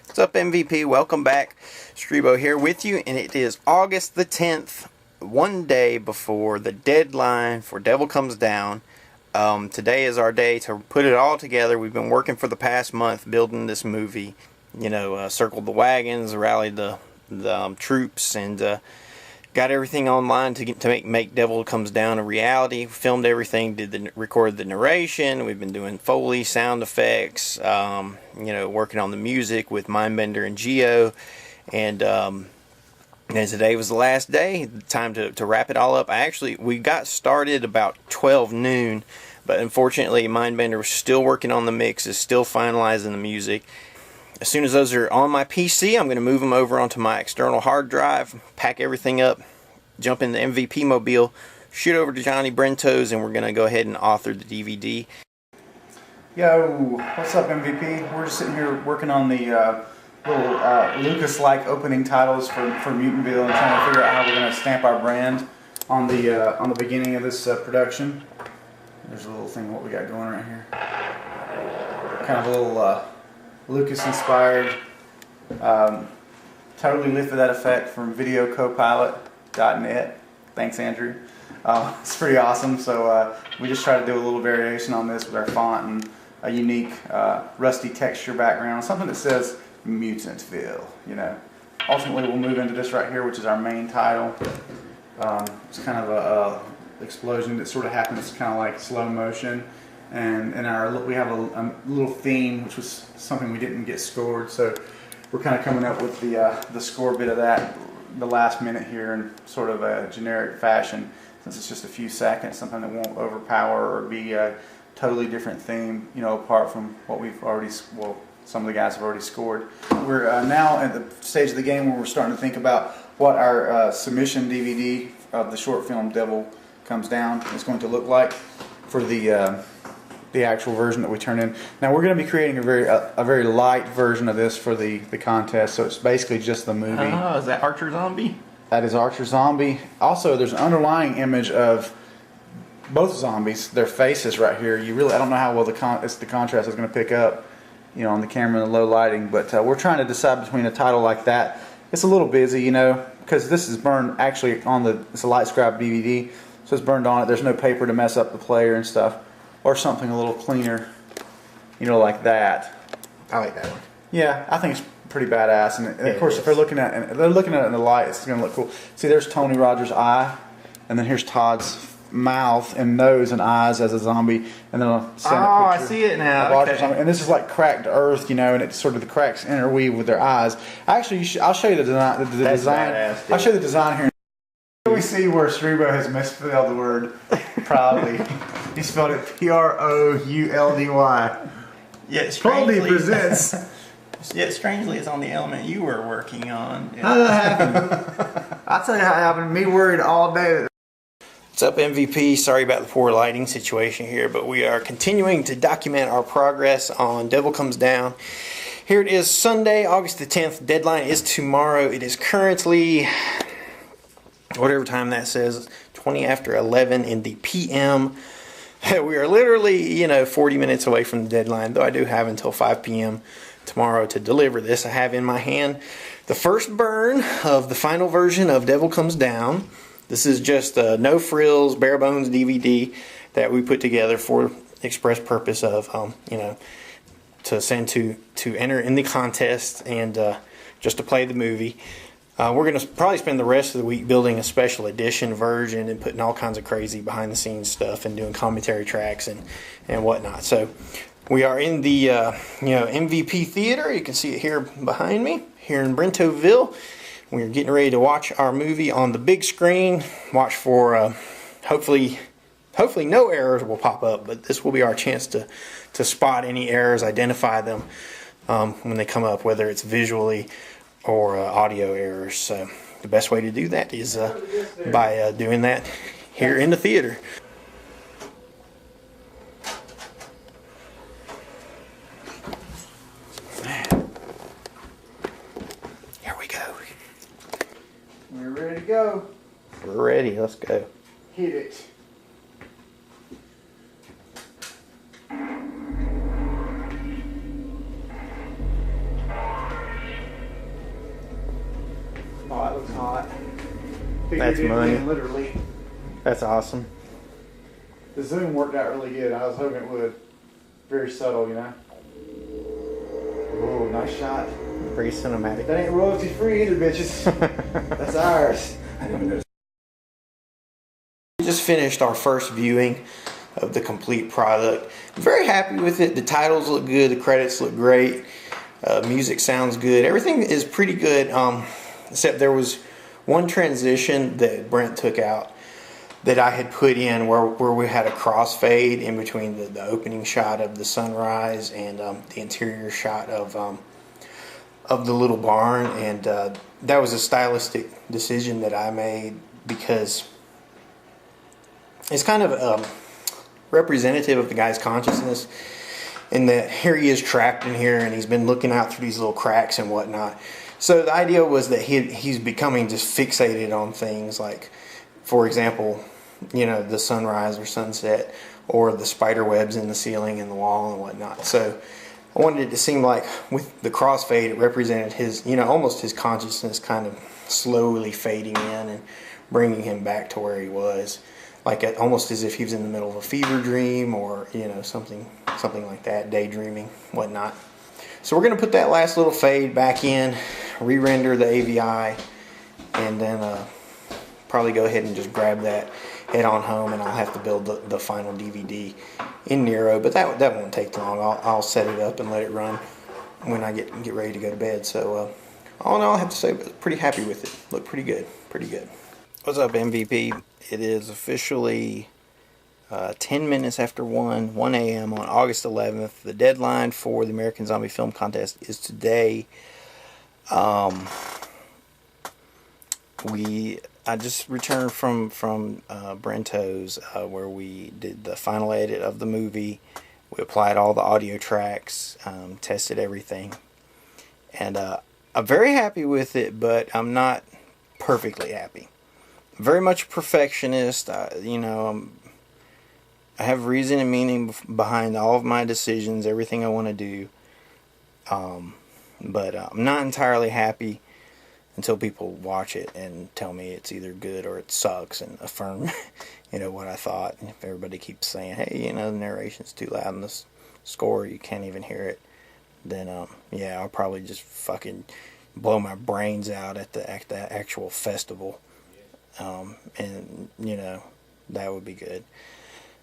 What's up, MVP? Welcome back. Streebo here with you, and it is August the 10th, one day before the deadline for Devil Comes Down. Today is our day to put it all together. We've been working for the past month building this movie. Circled the wagons, rallied the troops, and got everything online to make Devil Comes Down a reality. Filmed everything, recorded the narration. We've been doing Foley, sound effects, working on the music with Mindbender and Geo, and today was the last day. Time to wrap it all up. We got started about 12 noon, but unfortunately Mindbender was still working on the mixes, still finalizing the music. As soon as those are on my PC, I'm going to move them over onto my external hard drive, pack everything up, jump in the MVP mobile, shoot over to Johnny Brento's, and we're going to go ahead and author the DVD. Yo, what's up, MVP? We're just sitting here working on the little Lucas-like opening titles for Mutantville and trying to figure out how we're going to stamp our brand on the beginning of this production. There's a little thing what we got going right here. Kind of a little Lucas-inspired. Totally lifted that effect from videocopilot.net. Thanks, Andrew. It's pretty awesome. So we just try to do a little variation on this with our font and a unique rusty texture background, something that says Mutantville. Ultimately, we'll move into this right here, which is our main title. It's kind of a explosion that sort of happens kind of like slow motion. And we have a little theme, which was something we didn't get scored, so we're kind of coming up with the score bit of that the last minute here in sort of a generic fashion, since it's just a few seconds, something that won't overpower or be a totally different theme, apart from what some of the guys have already scored. We're now at the stage of the game where we're starting to think about what our submission DVD of the short film Devil Comes Down is going to look like for the actual version that we turn in. Now we're going to be creating a very light version of this for the contest, so it's basically just the movie. Oh, is that Archer Zombie? That is Archer Zombie. Also, there's an underlying image of both zombies, their faces right here. I don't know how well the contrast is going to pick up, on the camera in the low lighting, but we're trying to decide between a title like that. It's a little busy, because this is burned actually it's a light scribe DVD, so it's burned on it. There's no paper to mess up the player and stuff. Or something a little cleaner, like that. I like that one. Yeah, I think it's pretty badass. And of course, if they're looking at it in the light, it's going to look cool. See, there's Tony Rogers' eye, and then here's Todd's mouth and nose and eyes as a zombie, and then I'll send a picture. I see it now. Okay. And this is like cracked earth, and it's sort of the cracks interweave with their eyes. Actually, I'll show you the design. That's badass, dude. I'll show you the design here. We see where Streebo has misspelled the word proudly. He spelled it P-R-O-U-L-D-Y. Yet strangely presents. Yet strangely, it's on the element you were working on. How did that happen? I'll tell you how it happened. Me worried all day. What's up, MVP? Sorry about the poor lighting situation here, but we are continuing to document our progress on Devil Comes Down. Here it is, Sunday, August the 10th. Deadline is tomorrow. It is currently, whatever time that says, 20 after 11 in the PM. We are literally, 40 minutes away from the deadline, though I do have until 5 p.m. tomorrow to deliver this. I have in my hand the first burn of the final version of Devil Comes Down. This is just a no frills, bare bones DVD that we put together for the express purpose of, to send to enter in the contest and just to play the movie. We're going to probably spend the rest of the week building a special edition version and putting all kinds of crazy behind the scenes stuff and doing commentary tracks and whatnot. So we are in the MVP theater. You can see it here behind me, here in Brentoville. We're getting ready to watch our movie on the big screen. Watch for hopefully no errors will pop up, but this will be our chance to spot any errors, identify them when they come up, whether it's visually or audio errors. So the best way to do that is by doing that here in the theater. Here we go. We're ready to go. We're ready. Let's go. Hit it. That's money. Literally. That's awesome. The zoom worked out really good. I was hoping it would. Very subtle, you know. Oh, nice shot. Pretty cinematic. That ain't royalty free either, bitches. That's ours. We just finished our first viewing of the complete product. I'm very happy with it. The titles look good. The credits look great. Music sounds good. Everything is pretty good. Except there was one transition that Brent took out that I had put in where we had a crossfade in between the opening shot of the sunrise and the interior shot of the little barn, and that was a stylistic decision that I made because it's kind of representative of the guy's consciousness in that here he is trapped in here and he's been looking out through these little cracks and whatnot. So the idea was that he's becoming just fixated on things like, for example, you know, the sunrise or sunset or the spider webs in the ceiling and the wall and whatnot. So I wanted it to seem like with the crossfade it represented his, you know, almost his consciousness kind of slowly fading in and bringing him back to where he was, like almost as if he was in the middle of a fever dream or, you know, something like that, daydreaming, whatnot. So we're going to put that last little fade back in, re-render the AVI, and then probably go ahead and just grab that, head on home, and I'll have to build the final DVD in Nero, but that won't take too long. I'll set it up and let it run when I get ready to go to bed. So all in all, I have to say, pretty happy with it. Looked pretty good, pretty good. What's up, MVP? It is officially 10 minutes after 1 a.m. on August 11th. The deadline for the American Zombie Film Contest is today. I just returned from Brento's where we did the final edit of the movie. We applied all the audio tracks, tested everything, and I'm very happy with it, but I'm not perfectly happy. I'm very much a perfectionist. You know, I have reason and meaning behind all of my decisions, everything I want to do, but I'm not entirely happy until people watch it and tell me it's either good or it sucks and affirm, you know, what I thought. And if everybody keeps saying, hey, you know, the narration's too loud in the score, you can't even hear it, then, yeah, I'll probably just fucking blow my brains out at the actual festival. And, you know, that would be good.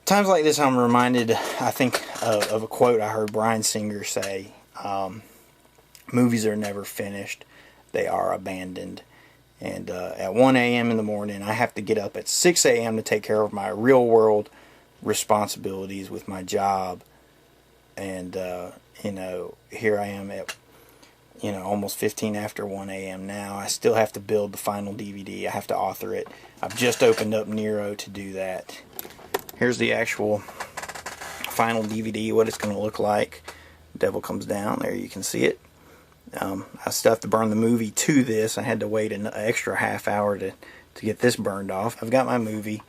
Times like this, I'm reminded, I think, of a quote I heard Bryan Singer say, movies are never finished. They are abandoned. And at 1 a.m. in the morning, I have to get up at 6 a.m. to take care of my real world responsibilities with my job. And, you know, here I am at, you know, almost 15 after 1 a.m. now. I still have to build the final DVD. I have to author it. I've just opened up Nero to do that. Here's the actual final DVD, what it's going to look like. Devil Comes Down. There you can see it. I still have to burn the movie to this. I had to wait an extra half hour to get this burned off. I've got my movie.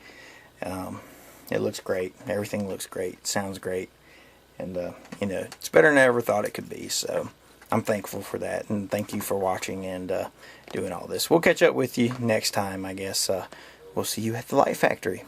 It looks great. Everything looks great. Sounds great. And, you know, it's better than I ever thought it could be. So I'm thankful for that. And thank you for watching and doing all this. We'll catch up with you next time, I guess. We'll see you at the Light Factory.